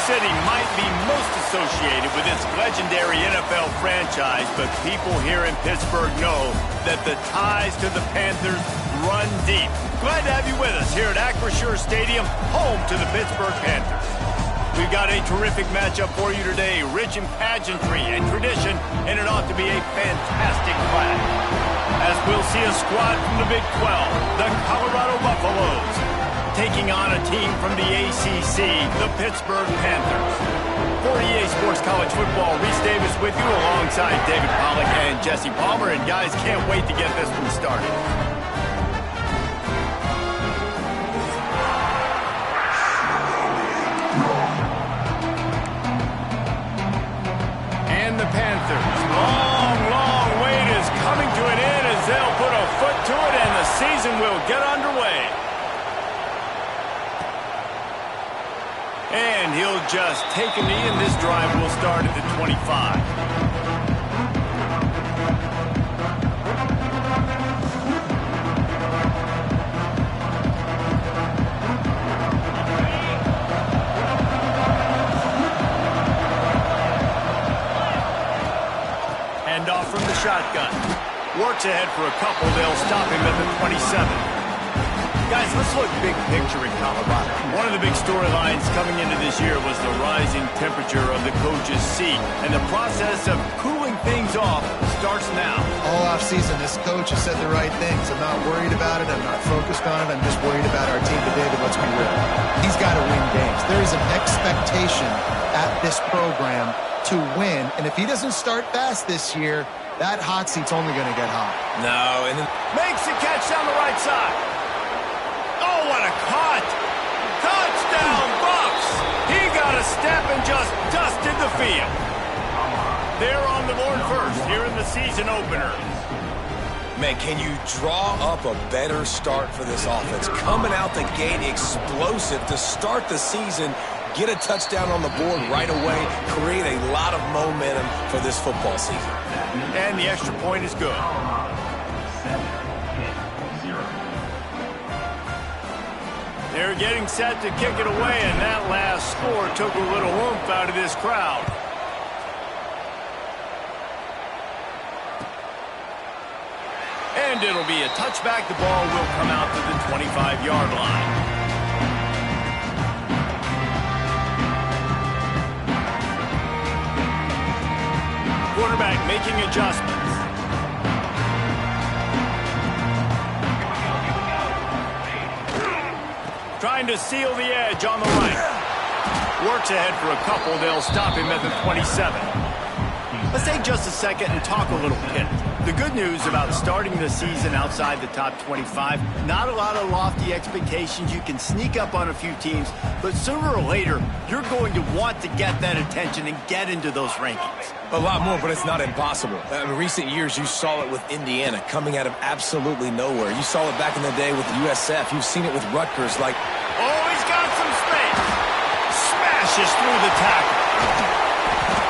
City might be most associated with its legendary NFL franchise, but people here in Pittsburgh know that the ties to the Panthers run deep. Glad to have you with us here at Acrisure Stadium, home to the Pittsburgh Panthers. We've got a terrific matchup for you today, rich in pageantry and tradition, and it ought to be a fantastic fight. As we'll see a squad from the Big 12, the Colorado Buffaloes, taking on a team from the ACC, the Pittsburgh Panthers. For EA Sports College Football, Reese Davis with you alongside David Pollack and Jesse Palmer. And guys, can't wait to get this one started. And the Panthers, long wait is coming to an end as they'll put a foot to it and the season will get underway. And he'll just take a knee, and this drive will start at the 25. And off from the shotgun. Works ahead for a couple. They'll stop him at the 27. Guys, let's look big picture in Colorado. One of the big storylines coming into this year was the rising temperature of the coach's seat. And the process of cooling things off starts now. All offseason, this coach has said the right things. I'm not worried about it. I'm not focused on it. I'm just worried about our team today, but let's be real. He's got to win games. There is an expectation at this program to win. And if he doesn't start fast this year, that hot seat's only going to get hot. No, and then makes the catch down the right side. Oh, what a cut! Touchdown, Bucks! He got a step and just dusted the field. They're on the board first here in the season opener. Man, can you draw up a better start for this offense? Coming out the gate explosive to start the season, get a touchdown on the board right away, create a lot of momentum for this football season. And the extra point is good. They're getting set to kick it away, and that last score took a little oomph out of this crowd. And it'll be a touchback. The ball will come out to the 25-yard line. Quarterback making adjustments. Trying to seal the edge on the right. Works ahead for a couple. They'll stop him at the 27. Let's take just a second and talk a little bit. The good news about starting the season outside the top 25, not a lot of lofty expectations. You can sneak up on a few teams, but sooner or later, you're going to want to get that attention and get into those rankings. A lot more, but it's not impossible. In recent years, you saw it with Indiana coming out of absolutely nowhere. You saw it back in the day with USF. You've seen it with Rutgers. Oh, he's got some space. Smashes through the tackle.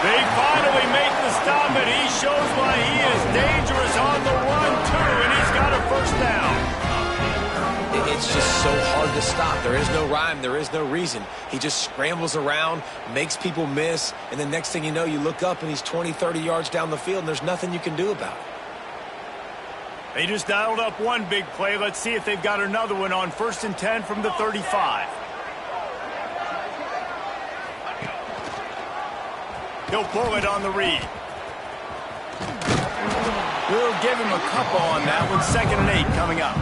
They finally make the stop, and he shows why he is dangerous on the run, too, and he's got a first down. It's just so hard to stop. There is no rhyme. There is no reason. He just scrambles around, makes people miss, and the next thing you know, you look up, and he's 20, 30 yards down the field, and there's nothing you can do about it. They just dialed up one big play. Let's see if they've got another one on 1st and 10 from the 35. He'll pull it on the read. We'll give him a couple on that one. 2nd and 8 coming up.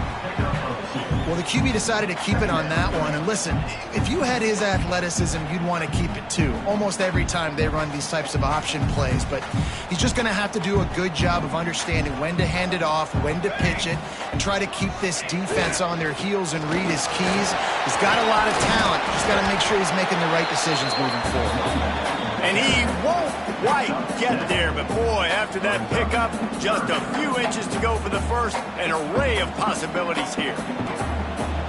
Well, the QB decided to keep it on that one. And listen, if you had his athleticism, you'd want to keep it too. Almost every time they run these types of option plays. But he's just going to have to do a good job of understanding when to hand it off, when to pitch it, and try to keep this defense on their heels and read his keys. He's got a lot of talent. He's got to make sure he's making the right decisions moving forward. And he won't quite get there, but boy, after that pickup, just a few inches to go for the first, an array of possibilities here.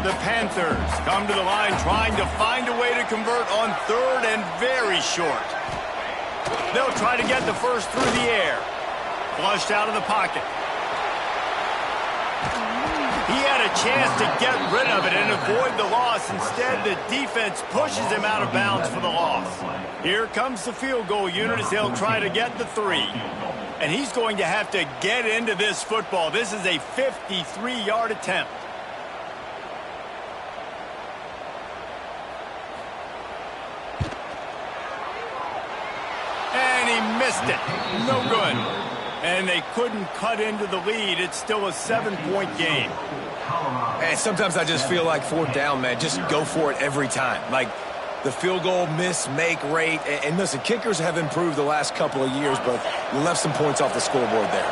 The Panthers come to the line trying to find a way to convert on 3rd and very short. They'll try to get the first through the air. Flushed out of the pocket. He had a chance to get rid of it and avoid the loss. Instead, the defense pushes him out of bounds for the loss. Here comes the field goal unit as they'll try to get the 3. And he's going to have to get into this football. This is a 53-yard attempt. And he missed it. No good. And they couldn't cut into the lead. It's still a 7-point game. And sometimes I just feel like 4th down, man, just go for it every time. Like the field goal miss-make rate. And listen, kickers have improved the last couple of years, but you left some points off the scoreboard there.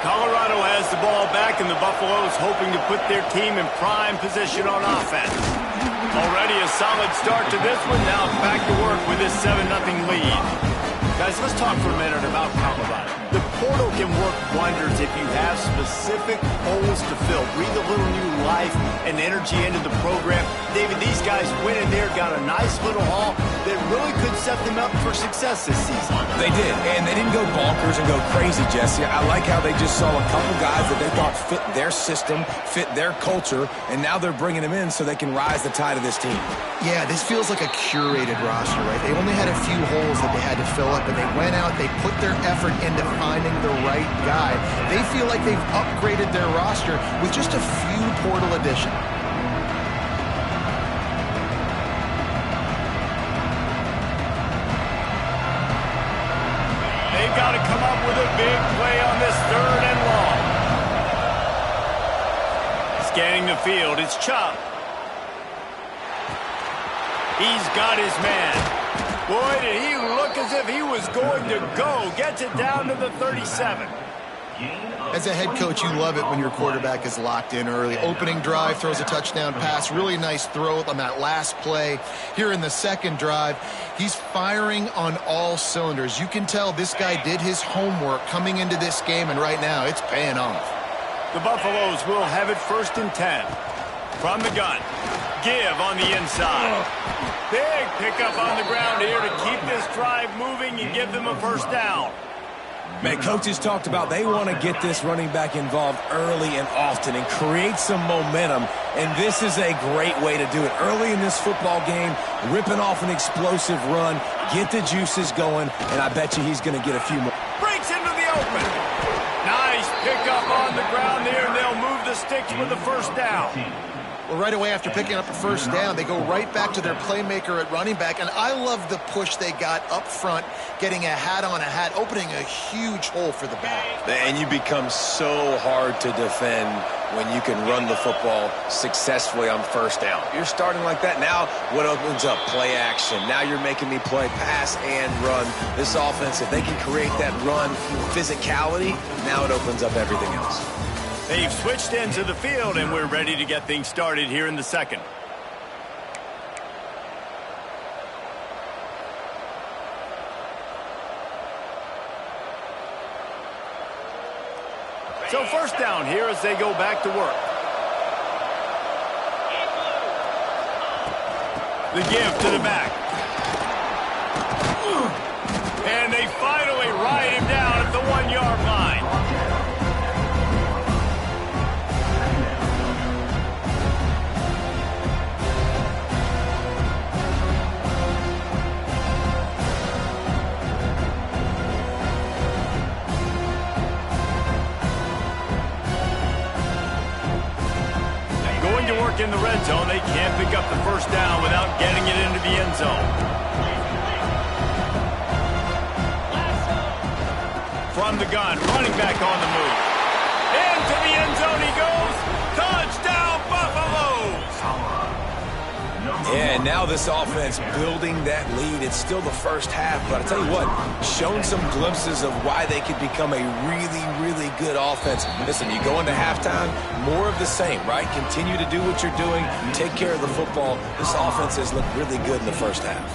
Colorado has the ball back, and the Buffaloes hoping to put their team in prime position on offense. Already a solid start to this one. Now back to work with this 7-0 lead. Guys, let's talk for a minute about Colorado. The portal can work wonders if you have specific holes to fill. Breathe a little new life and energy into the program. David, these guys went in there, got a nice little haul that really could set them up for success this season. They did, and they didn't go bonkers and go crazy, Jesse. I like how they just saw a couple guys that they thought fit their system, fit their culture, and now they're bringing them in so they can rise the tide of this team. Yeah, this feels like a curated roster, right? They only had a few holes that they had to fill up, and they went out, they put their effort into finding the right guy. They feel like they've upgraded their roster with just a few portal additions. They've got to come up with a big play on this 3rd and long. Scanning the field, it's Chubb. He's got his man. Boy, did he look as if he was going to go. Gets it down to the 37. As a head coach, you love it when your quarterback is locked in early. Opening drive, throws a touchdown pass. Really nice throw on that last play. Here in the 2nd drive, he's firing on all cylinders. You can tell this guy did his homework coming into this game, and right now it's paying off. The Buffaloes will have it 1st and 10. From the gun. Give on the inside. Big pickup on the ground here to keep this drive moving and give them a 1st down. Man, coaches talked about they want to get this running back involved early and often and create some momentum, and this is a great way to do it. Early in this football game, ripping off an explosive run, get the juices going, and I bet you he's going to get a few more. Breaks into the open. Nice pickup on the ground there, and they'll move the sticks with the 1st down. Well, right away after picking up a 1st down, they go right back to their playmaker at running back, and I love the push they got up front, getting a hat on a hat, opening a huge hole for the back. And you become so hard to defend when you can run the football successfully on 1st down. You're starting like that. Now what opens up? Play action. Now you're making me play pass and run. This offense, if they can create that run physicality, now it opens up everything else. They've switched into the field, and we're ready to get things started here in the 2nd. So 1st down here as they go back to work. The give to the back. And they finally ride him down at the 1-yard line. In the red zone, they can't pick up the 1st down without getting it into the end zone. From the gun, running back on the move. Into the end zone he goes. Touchdown, Buffaloes! Yeah, and now this offense building that lead. It's still the 1st half, but I'll tell you what, shown some glimpses of why they could become a really, really good offense. Listen, you go into halftime, more of the same, right? Continue to do what you're doing, take care of the football. This offense has looked really good in the 1st half.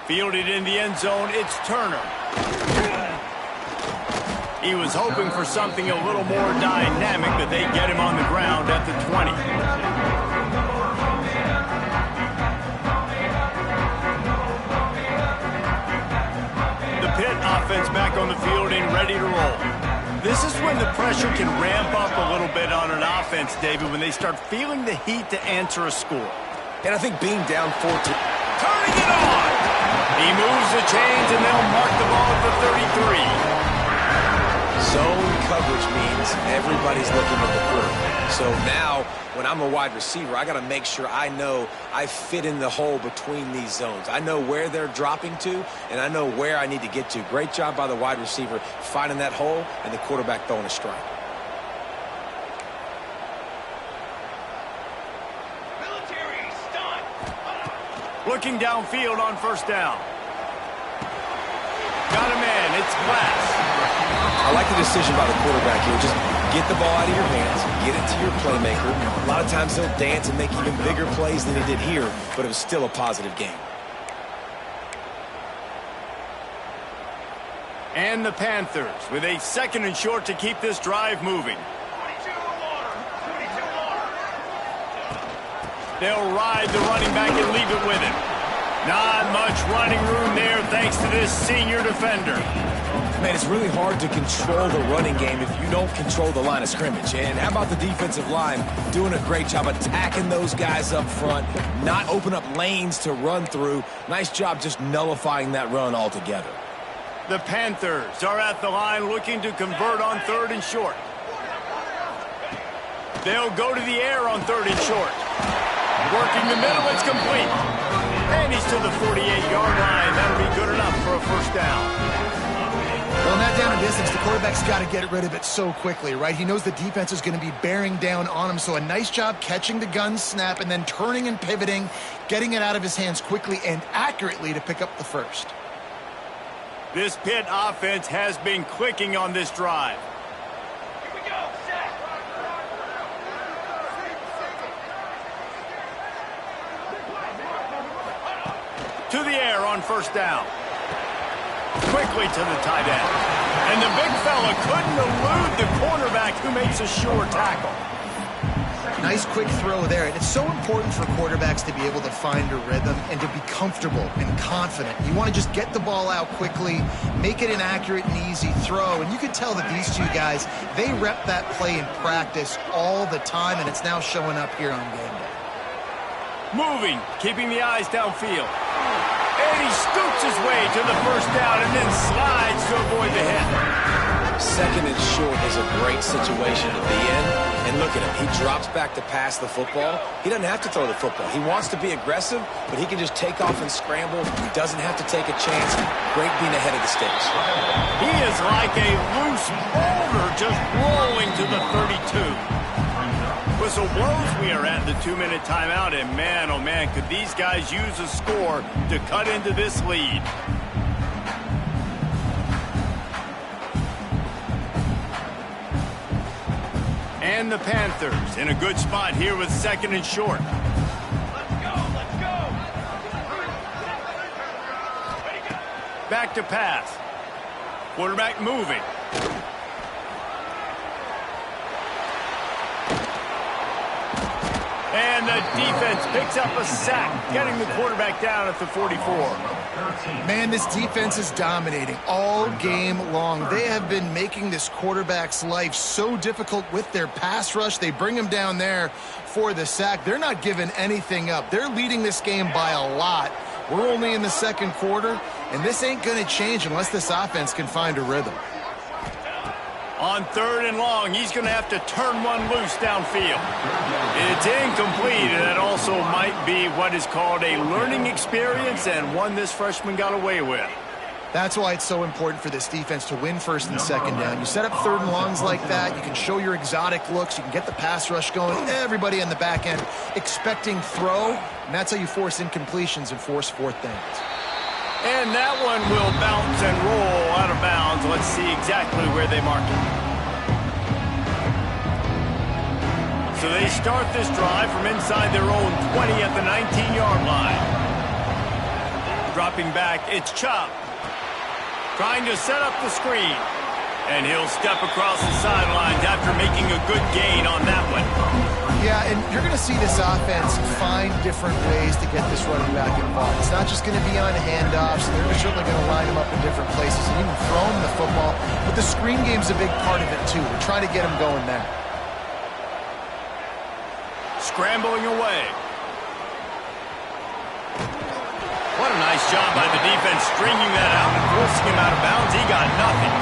Fielded in the end zone, it's Turner. He was hoping for something a little more dynamic, but they get him on the ground at the 20. The Pitt offense back on on the field and ready to roll. This is when the pressure can ramp up a little bit on an offense, David, when they start feeling the heat to answer a score. And I think being down 14. Turning it on! He moves the chains, and they'll mark the ball at the 33. Zone coverage means everybody's looking at the quarterback. So now, when I'm a wide receiver, I got to make sure I know I fit in the hole between these zones. I know where they're dropping to, and I know where I need to get to. Great job by the wide receiver finding that hole, and the quarterback throwing a strike. Looking downfield on first down. Got a man. It's Glass. I like the decision by the quarterback here. Just get the ball out of your hands, get it to your playmaker. A lot of times he'll dance and make even bigger plays than he did here, but it was still a positive game. And the Panthers with a 2nd and short to keep this drive moving. They'll ride the running back and leave it with him. Not much running room there thanks to this senior defender. Man, it's really hard to control the running game if you don't control the line of scrimmage. And how about the defensive line doing a great job attacking those guys up front, not open up lanes to run through. Nice job just nullifying that run altogether. The Panthers are at the line looking to convert on 3rd and short. They'll go to the air on 3rd and short. Working the middle, it's complete. And he's to the 48-yard line. That'll be good enough for a first down. Well, in that down and distance, the quarterback's got to get rid of it so quickly, right? He knows the defense is going to be bearing down on him, so a nice job catching the gun snap and then turning and pivoting, getting it out of his hands quickly and accurately to pick up the first. This Pitt offense has been clicking on this drive. Here we go, set. To the air on first down. Quickly to the tight end. And the big fella couldn't elude the cornerback who makes a sure tackle. Nice quick throw there. And it's so important for quarterbacks to be able to find a rhythm and to be comfortable and confident. You want to just get the ball out quickly, make it an accurate and easy throw. And you can tell that these two guys, they rep that play in practice all the time, and it's now showing up here on game day. Moving, keeping the eyes downfield. And he scoots his way to the first down and then slides to avoid the hit. 2nd and short is a great situation to be in. And look at him. He drops back to pass the football. He doesn't have to throw the football. He wants to be aggressive, but he can just take off and scramble. He doesn't have to take a chance. Great being ahead of the sticks. He is like a loose boulder just rolling to the 32. Whistle blows. We are at the 2-minute timeout, and man, oh man, could these guys use a score to cut into this lead. And the Panthers in a good spot here with 2nd and short. Let's go, let's go. Back to pass. Quarterback moving. And the defense picks up a sack, getting the quarterback down at the 44. Man, this defense is dominating all game long. They have been making this quarterback's life so difficult with their pass rush. They bring him down there for the sack. They're not giving anything up. They're leading this game by a lot. We're only in the 2nd quarter, and this ain't going to change unless this offense can find a rhythm. On 3rd and long, he's going to have to turn one loose downfield. It's incomplete, and that also might be what is called a learning experience and one this freshman got away with. That's why it's so important for this defense to win 1st and 2nd down. You set up 3rd and longs like that, you can show your exotic looks, you can get the pass rush going, everybody in the back end expecting throw, and that's how you force incompletions and force 4th downs. And that one will bounce and roll out of bounds. Let's see exactly where they mark it. So they start this drive from inside their own 20 at the 19-yard line. Dropping back, it's Chubb. Trying to set up the screen. And he'll step across the sidelines after making a good gain on that one. Yeah, and you're going to see this offense find different ways to get this running back involved. It's not just going to be on handoffs. They're certainly going to line him up in different places and even throw him the football. But the screen game's a big part of it, too. We're trying to get him going there. Scrambling away. What a nice job by the defense stringing that out and forcing him out of bounds. He got nothing.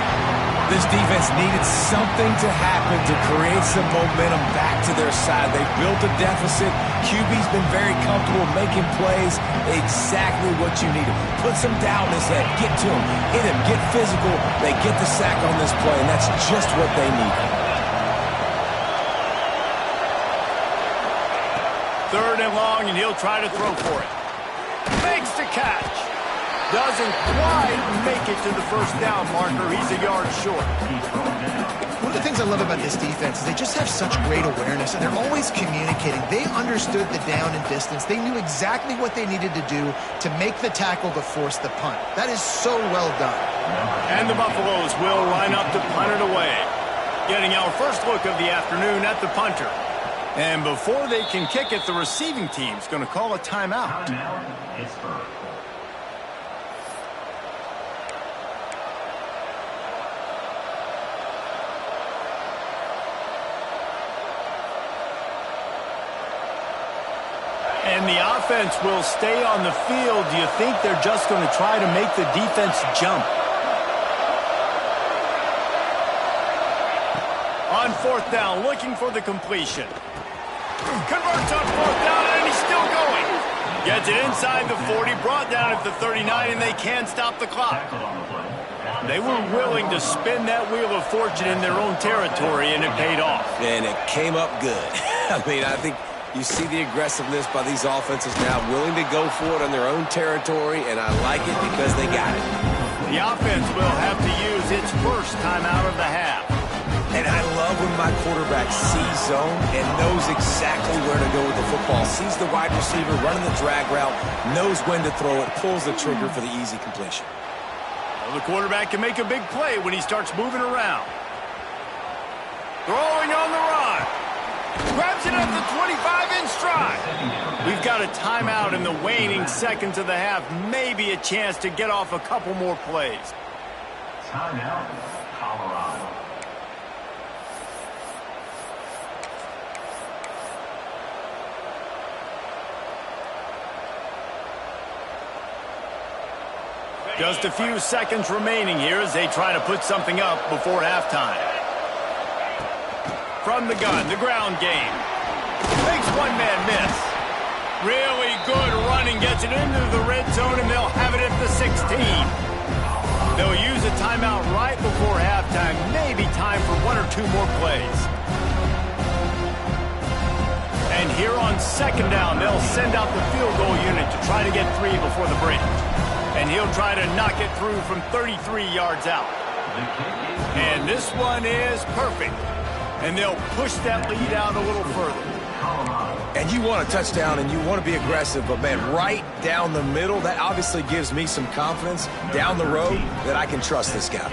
This defense needed something to happen to create some momentum back to their side. They built a deficit. QB's been very comfortable making plays. Exactly what you needed. Put some doubt in his head. Get to him. Hit him. Get physical. They get the sack on this play, and that's just what they needed. Third and long, and he'll try to throw for it. Makes the catch. Doesn't quite make it to the first down marker. He's a yard short. One of the things I love about this defense is they just have such great awareness, and they're always communicating. They understood the down and distance. They knew exactly what they needed to do to make the tackle to force the punt. That is so well done. And the Buffaloes will line up to punt it away. Getting our first look of the afternoon at the punter. And before they can kick it, the receiving team's going to call a timeout. And the offense will stay on the field. Do you think they're just going to try to make the defense jump? On fourth down, looking for the completion. Converts on fourth down, and he's still going. Gets it inside the 40, brought down at the 39, and they can't stop the clock. They were willing to spin that wheel of fortune in their own territory, and it paid off. And it came up good. I mean, I think you see the aggressiveness by these offenses now, willing to go for it on their own territory, and I like it because they got it. The offense will have to use its first timeout of the half. And I love when my quarterback sees zone and knows exactly where to go with the football. Sees the wide receiver running the drag route, knows when to throw it, pulls the trigger for the easy completion. Well, the quarterback can make a big play when he starts moving around. Throwing on the run. Grabs it at the 25 in stride. We've got a timeout in the waning seconds of the half. Maybe a chance to get off a couple more plays. Timeout, Colorado. Just a few seconds remaining here as they try to put something up before halftime. From the gun, the ground game. Makes one man miss. Really good running, gets it into the red zone, and they'll have it at the 16. They'll use a timeout right before halftime. Maybe time for one or two more plays. And here on second down, they'll send out the field goal unit to try to get three before the break. And he'll try to knock it through from 33 yards out. And this one is perfect. And they'll push that lead out a little further. And you want a touchdown and you want to be aggressive, but man, right down the middle, that obviously gives me some confidence down the road that I can trust this guy.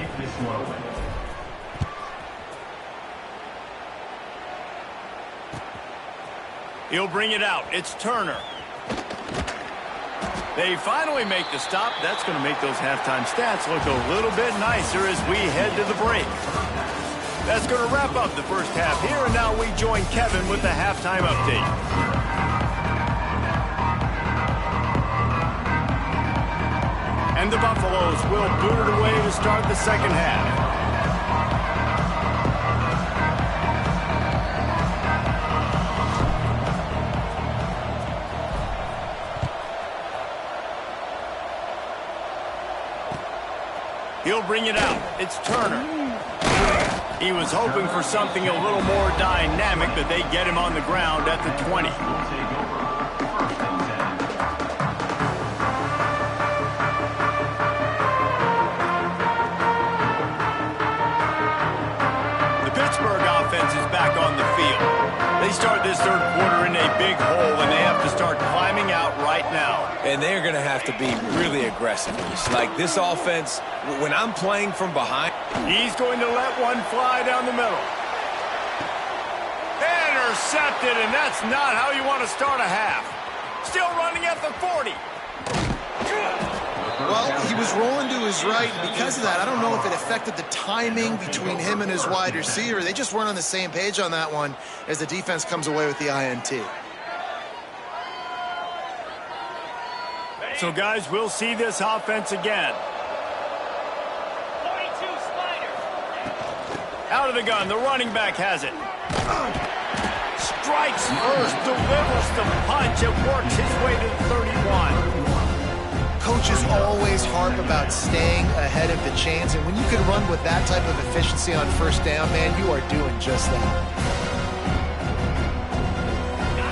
He'll bring it out. It's Turner. They finally make the stop. That's going to make those halftime stats look a little bit nicer as we head to the break. That's going to wrap up the first half here, and now we join Kevin with the halftime update. And the Buffaloes will boot it away to start the second half. He'll bring it out. It's Turner. He was hoping for something a little more dynamic, but they get him on the ground at the 20. The Pittsburgh offense is back on the field. They start this third quarter in a big hole, and they have to start climbing out right now. And they're going to have to be really aggressive. Like this offense, when I'm playing from behind, he's going to let one fly down the middle. intercepted, and that's not how you want to start a half. Still running at the 40. Well, he was rolling to his right, and because of that, I don't know if it affected the timing between him and his wide receiver. They just weren't on the same page on that one as the defense comes away with the INT. So, guys, we'll see this offense again. 42 Slider. Out of the gun, the running back has it. Strikes first, delivers the punch, and works his way to the 31. Coaches always harp about staying ahead of the chains, and when you can run with that type of efficiency on first down, man, you are doing just that.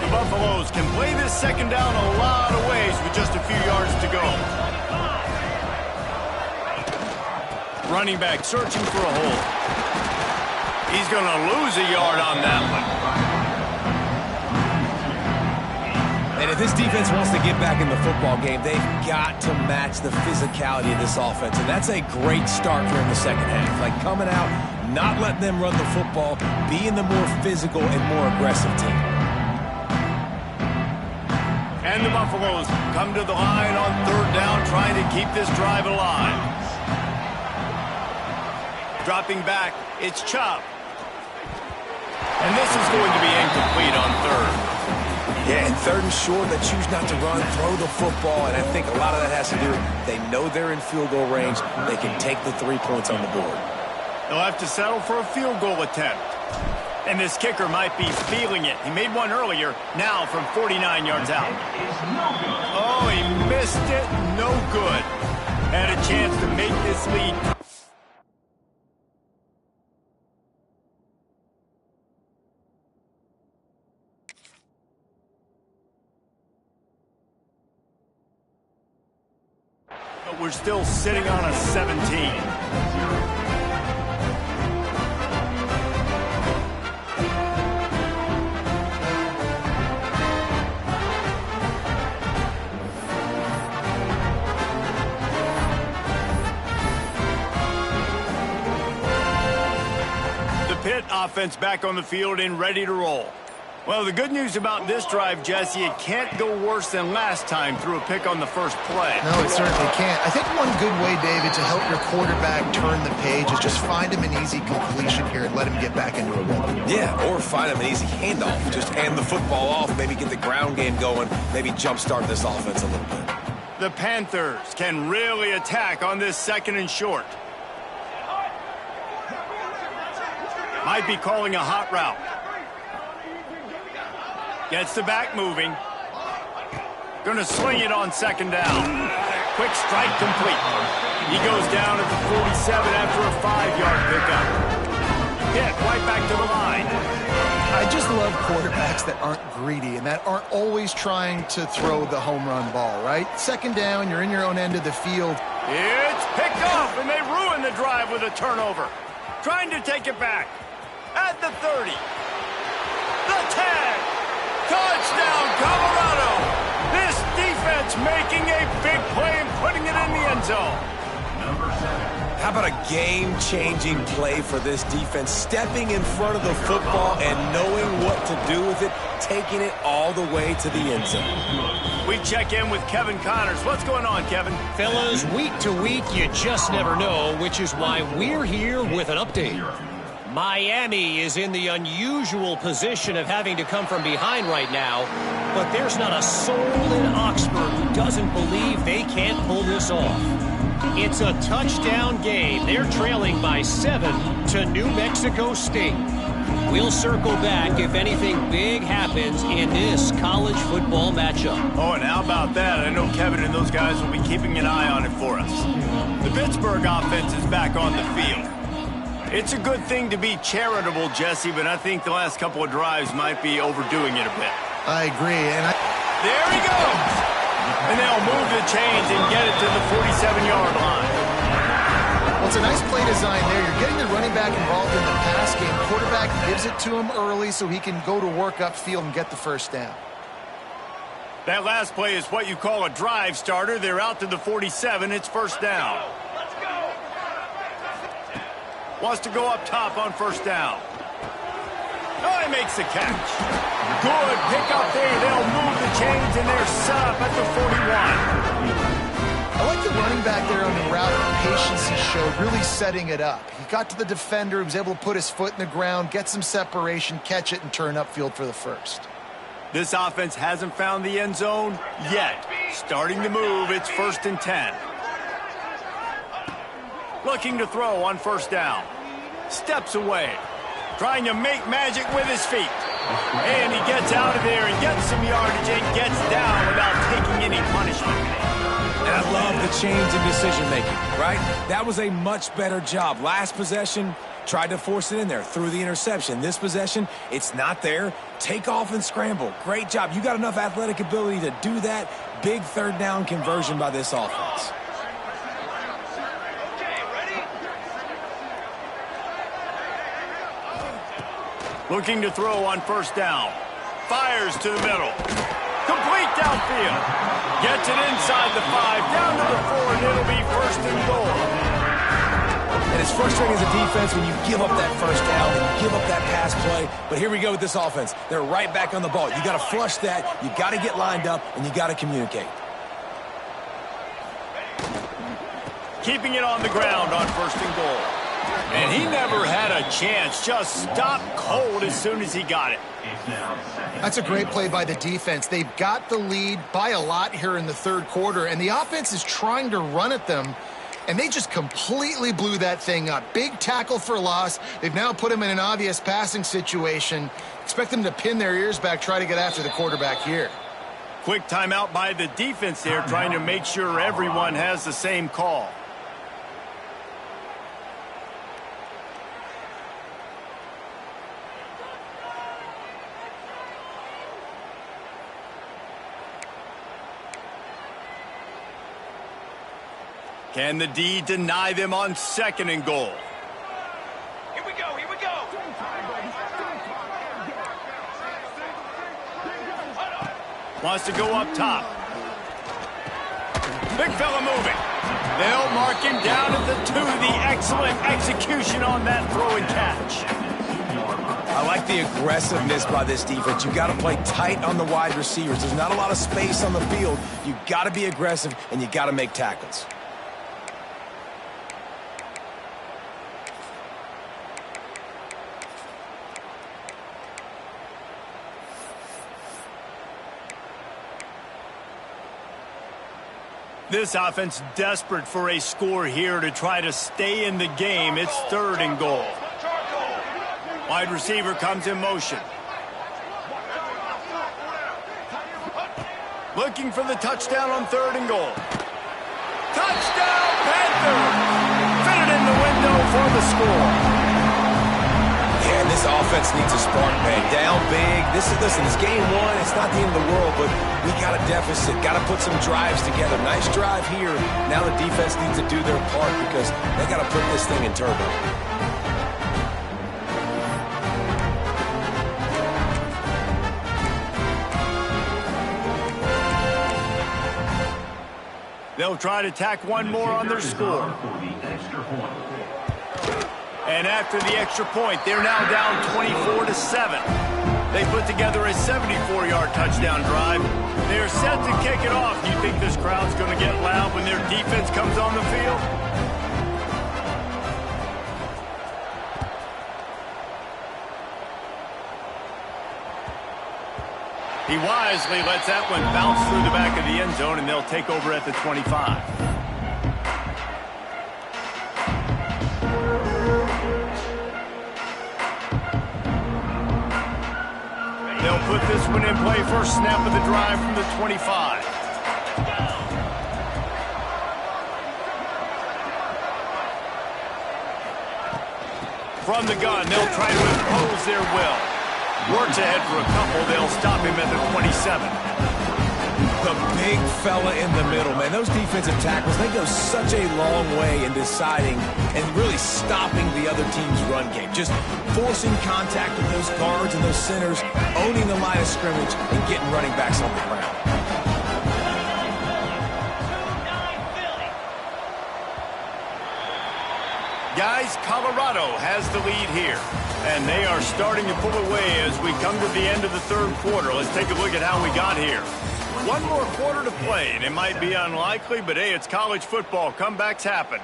The Buffaloes can play this second down a lot of ways with just a few yards to go. Running back searching for a hole. He's going to lose a yard on that one. And if this defense wants to get back in the football game, they've got to match the physicality of this offense. And that's a great start here in the second half. Like coming out, not letting them run the football, being the more physical and more aggressive team. And the Buffaloes come to the line on third down, trying to keep this drive alive. Dropping back, it's Chubb. And this is going to be incomplete on third. Yeah, and third and short, they choose not to run, throw the football, and I think a lot of that has to do, they know they're in field goal range. They can take the 3 points on the board. They'll have to settle for a field goal attempt. And this kicker might be feeling it. He made one earlier, now from 49 yards out. Oh, he missed it. No good. Had a chance to make this lead. But we're still sitting on a 17. Pitt offense back on the field and ready to roll. Well, the good news about this drive, Jesse, it can't go worse than last time through a pick on the first play. No, it certainly can't. I think one good way, David, to help your quarterback turn the page is just find him an easy completion here and let him get back into a rhythm. Yeah, or find him an easy handoff. Just hand the football off, maybe get the ground game going, maybe jumpstart this offense a little bit. The Panthers can really attack on this second and short. Might be calling a hot route. Gets the back moving. Gonna sling it on second down. Quick strike complete. He goes down at the 47 after a 5-yard pickup. Hit right back to the line. I just love quarterbacks that aren't greedy and that aren't always trying to throw the home run ball, right? Second down, you're in your own end of the field. It's picked off, and they ruin the drive with a turnover. Trying to take it back. At the 30. The tag. Touchdown, Colorado. This defense making a big play and putting it in the end zone. How about a game-changing play for this defense? Stepping in front of the football and knowing what to do with it, taking it all the way to the end zone. We check in with Kevin Connors. What's going on, Kevin? Fellas, week to week, you just never know, which is why we're here with an update. Miami is in the unusual position of having to come from behind right now, but there's not a soul in Oxford who doesn't believe they can't pull this off. It's a touchdown game. They're trailing by 7 to New Mexico State. We'll circle back if anything big happens in this college football matchup. Oh, and how about that? I know Kevin and those guys will be keeping an eye on it for us. The Pittsburgh offense is back on the field. It's a good thing to be charitable, Jesse, but I think the last couple of drives might be overdoing it a bit. I agree, and there he goes! And they'll move the chains and get it to the 47-yard line. Well, it's a nice play design there. You're getting the running back involved in the pass game. Quarterback gives it to him early so he can go to work upfield and get the first down. That last play is what you call a drive starter. They're out to the 47. It's first down. Wants to go up top on first down. Oh, he makes the catch. Good pick up there. They'll move the chains, and they're set up at the 41. I like the running back there on the route, the patience he showed, really setting it up. He got to the defender, he was able to put his foot in the ground, get some separation, catch it, and turn upfield for the first. This offense hasn't found the end zone yet. Starting to move, it's 1st and 10. Looking to throw on 1st down. Steps away. Trying to make magic with his feet. And he gets out of there and gets some yardage and gets down without taking any punishment. And I love the change in decision-making, right? That was a much better job. Last possession, tried to force it in there, threw the interception. This possession, it's not there. Take off and scramble. Great job. You got enough athletic ability to do that. Big 3rd down conversion by this offense. Looking to throw on 1st down. Fires to the middle. Complete downfield. Gets it inside the 5, down to the 4, and it'll be 1st and goal. And it's frustrating as a defense when you give up that 1st down and you give up that pass play. But here we go with this offense. They're right back on the ball. You got to flush that. You got to get lined up, and you got to communicate. Keeping it on the ground on 1st and goal. And he never had a chance. Just stopped cold as soon as he got it. That's a great play by the defense. They've got the lead by a lot here in the 3rd quarter, and the offense is trying to run at them, and they just completely blew that thing up. Big tackle for loss. They've now put them in an obvious passing situation. Expect them to pin their ears back, try to get after the quarterback here. Quick timeout by the defense there, trying to make sure everyone has the same call. Can the D deny them on 2nd and goal? Here we go, here we go. Wants to go up top. Big fella moving. They'll mark him down at the 2. The excellent execution on that throw and catch. I like the aggressiveness by this defense. You got to play tight on the wide receivers. There's not a lot of space on the field. You got to be aggressive, and you got to make tackles. This offense desperate for a score here to try to stay in the game. It's 3rd and goal. Wide receiver comes in motion. Looking for the touchdown on 3rd and goal. Touchdown, Panthers! Fit it in the window for the score. Yeah, this offense needs a spark, man. Down big. Listen, it's game 1. It's not the end of the world, but we got a deficit. Got to put some drives together. Nice drive here. Now the defense needs to do their part because they got to put this thing in turbo. They'll try to tack one more on their score. And after the extra point, they're now down 24-7. They put together a 74-yard touchdown drive. They're set to kick it off. Do you think this crowd's going to get loud when their defense comes on the field? He wisely lets that one bounce through the back of the end zone, and they'll take over at the 25. They'll put this one in play first snap of the drive from the 25. From the gun, they'll try to impose their will. Works ahead for a couple. They'll stop him at the 27. The big fella in the middle, man. Those defensive tackles, they go such a long way in deciding and really stopping the other team's run game. Just forcing contact with those guards and those centers, owning the line of scrimmage, and getting running backs on the ground. Guys, Colorado has the lead here. And they are starting to pull away as we come to the end of the third quarter. Let's take a look at how we got here. One more quarter to play, and it might be unlikely, but hey, it's college football. Comebacks happen.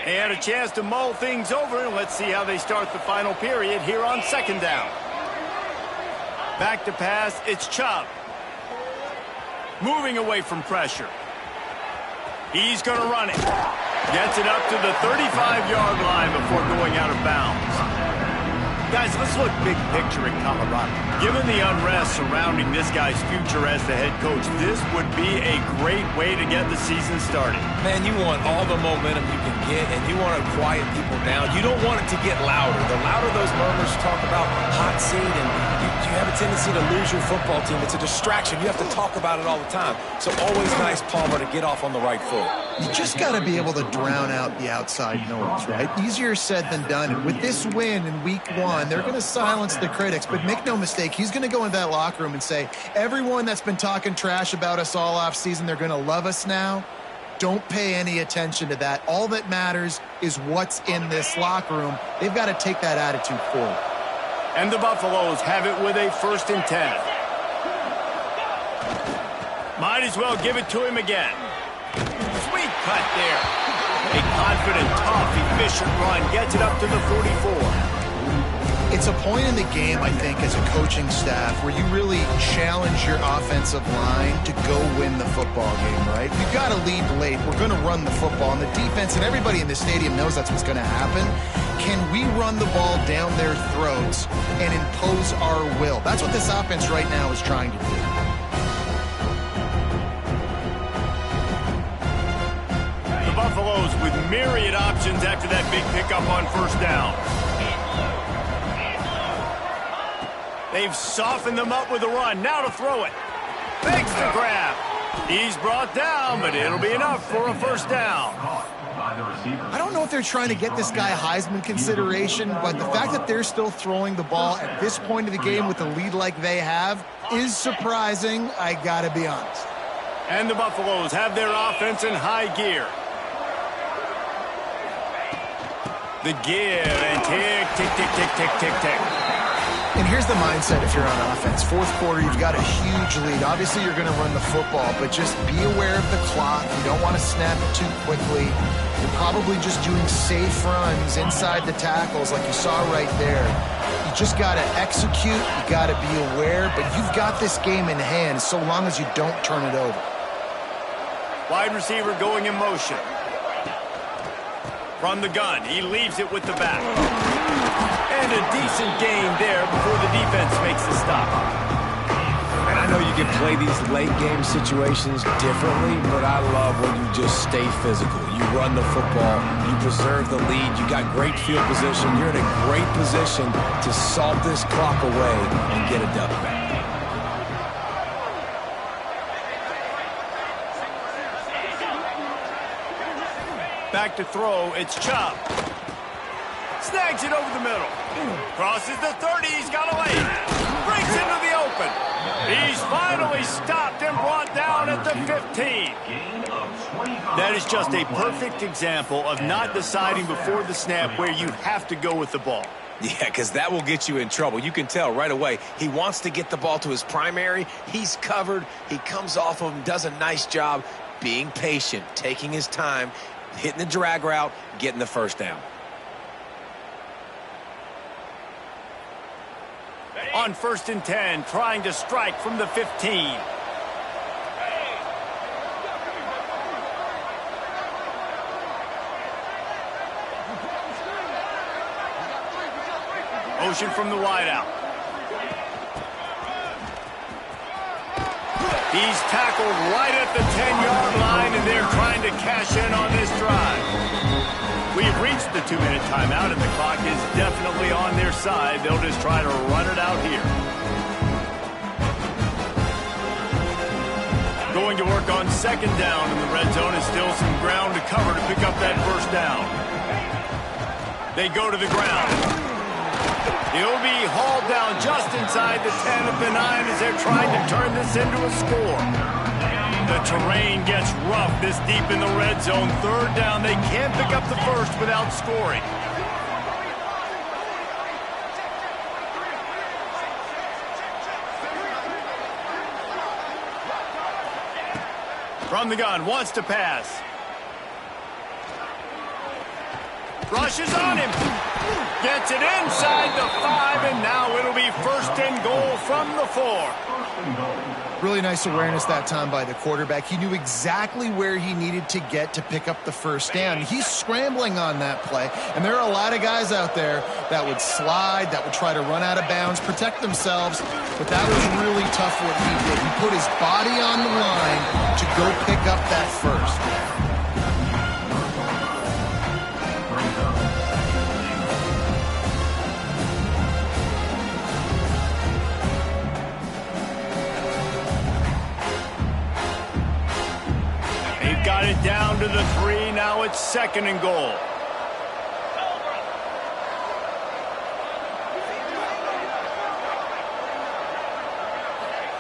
They had a chance to mull things over, and let's see how they start the final period here on second down. Back to pass, it's Chubb. Moving away from pressure. He's going to run it. Gets it up to the 35-yard line before going out of bounds. Guys, let's look big picture in Colorado. Given the unrest surrounding this guy's future as the head coach, this would be a great way to get the season started. Man, you want all the momentum you can get, and you want to quiet people down. You don't want it to get louder. The louder those murmurs talk about hot seat, and you have a tendency to lose your football team. It's a distraction. You have to talk about it all the time. So always nice, Palmer, to get off on the right foot. You just got to be able to drown out the outside noise, right? Easier said than done. And with this win in week one, they're going to silence the critics. But make no mistake, he's going to go into that locker room and say, everyone that's been talking trash about us all off season, they're going to love us now. Don't pay any attention to that. All that matters is what's in this locker room. They've got to take that attitude forward. And the Buffaloes have it with a 1st and 10. Might as well give it to him again. Sweet cut there. A confident, tough, efficient run gets it up to the 44. It's a point in the game, I think, as a coaching staff where you really challenge your offensive line to go win the football game, right? We've got to lead late. We're going to run the football. And the defense and everybody in the stadium knows that's what's going to happen. Can we run the ball down their throats and impose our will? That's what this offense right now is trying to do. The Buffaloes with myriad options after that big pickup on 1st down. They've softened them up with a run. Now to throw it. Makes the grab. He's brought down, but it'll be enough for a 1st down. I don't know if they're trying to get this guy Heisman consideration, but the fact that they're still throwing the ball at this point of the game with a lead like they have is surprising, I gotta be honest. And the Buffaloes have their offense in high gear. The give and tick, tick, tick, tick, tick, tick, tick. And here's the mindset if you're on offense. 4th quarter, you've got a huge lead. Obviously, you're going to run the football, but just be aware of the clock. You don't want to snap it too quickly. You're probably just doing safe runs inside the tackles like you saw right there. You just got to execute. You got to be aware, but you've got this game in hand so long as you don't turn it over. Wide receiver going in motion. From the gun, he leaves it with the back. And a decent gain there before the defense makes the stop. And I know you can play these late game situations differently, but I love when you just stay physical. You run the football, you preserve the lead, you got great field position, you're in a great position to salt this clock away and get a dub back. Back to throw, it's Chubb. Snags it over the middle. Crosses the 30, he's got a lane. Breaks into the open. He's finally stopped and brought down at the 15. That is just a perfect example of not deciding before the snap where you have to go with the ball. Yeah, because that will get you in trouble. You can tell right away. He wants to get the ball to his primary. He's covered. He comes off of him, does a nice job being patient, taking his time, hitting the drag route, getting the 1st down. On 1st and 10, trying to strike from the 15. Motion from the wideout. He's tackled right at the 10-yard line, and they're trying to cash in on this drive. We've reached the 2-minute timeout, and the clock is definitely on their side. They'll just try to run it out here. Going to work on 2nd down in the red zone, and still some ground to cover to pick up that 1st down. They go to the ground. He'll be hauled down just inside the 10 at the 9 as they're trying to turn this into a score. The terrain gets rough this deep in the red zone. Third down, they can't pick up the first without scoring. From the gun, wants to pass. Rushes on him. Gets it inside the 5, and now it'll be first and goal from the 4. Really nice awareness that time by the quarterback. He knew exactly where he needed to get to pick up the first down. He's scrambling on that play, and there are a lot of guys out there that would slide, that would try to run out of bounds, protect themselves, but that was really tough what he did. He put his body on the line to go pick up that first. Got it down to the 3. Now it's second and goal.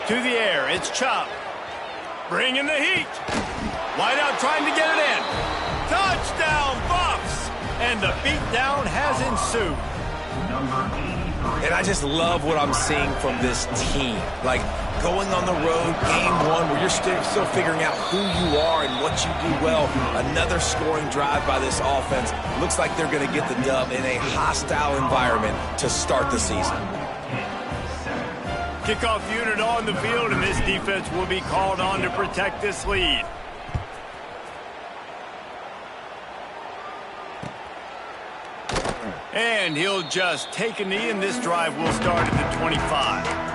To the air. It's Chop. Bringing the heat. Wide out trying to get it in. Touchdown, Buffs. And the beatdown has ensued. And I just love what I'm seeing from this team. Like, going on the road, game 1, where you're still figuring out who you are and what you do well. Another scoring drive by this offense. Looks like they're going to get the dub in a hostile environment to start the season. Kickoff unit on the field, and this defense will be called on to protect this lead. And he'll just take a knee, and this drive will start at the 25.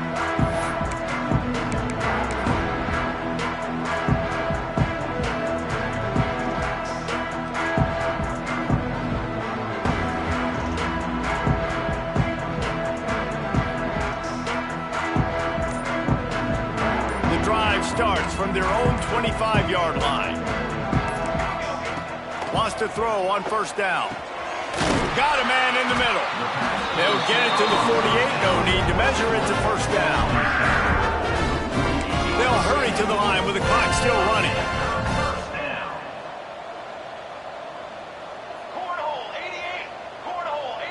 Starts from their own 25-yard line. Wants to throw on first down. Got a man in the middle. They'll get it to the 48. No need to measure. It's a first down. They'll hurry to the line with the clock still running. Cornhole 88. Cornhole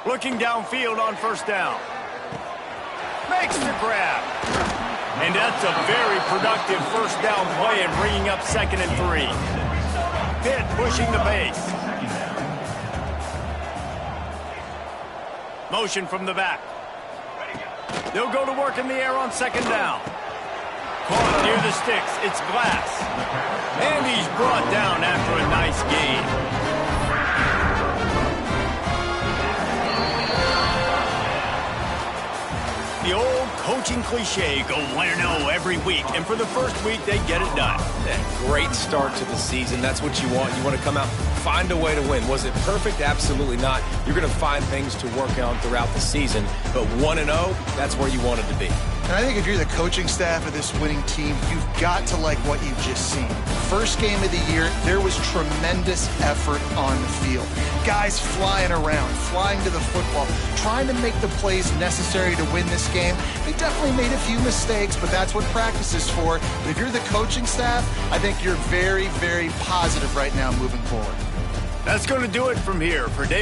88. Looking downfield on first down. Makes the grab. And that's a very productive first down play and bringing up second and 3. Pitt pushing the pace. Motion from the back. They'll go to work in the air on second down. Caught near the sticks. It's Glass. And he's brought down after a nice gain. The old coaching cliche, go win or no every week. And for the first week, they get it done. Great start to the season. That's what you want. You want to come out, find a way to win. Was it perfect? Absolutely not. You're going to find things to work on throughout the season. But 1-0, that's where you want it to be. And I think if you're the coaching staff of this winning team, you've got to like what you've just seen. First game of the year, there was tremendous effort on the field. Guys flying around, flying to the football, trying to make the plays necessary to win this game. They definitely made a few mistakes, but that's what practice is for. But if you're the coaching staff, I think you're very, very positive right now moving forward. That's going to do it from here. For David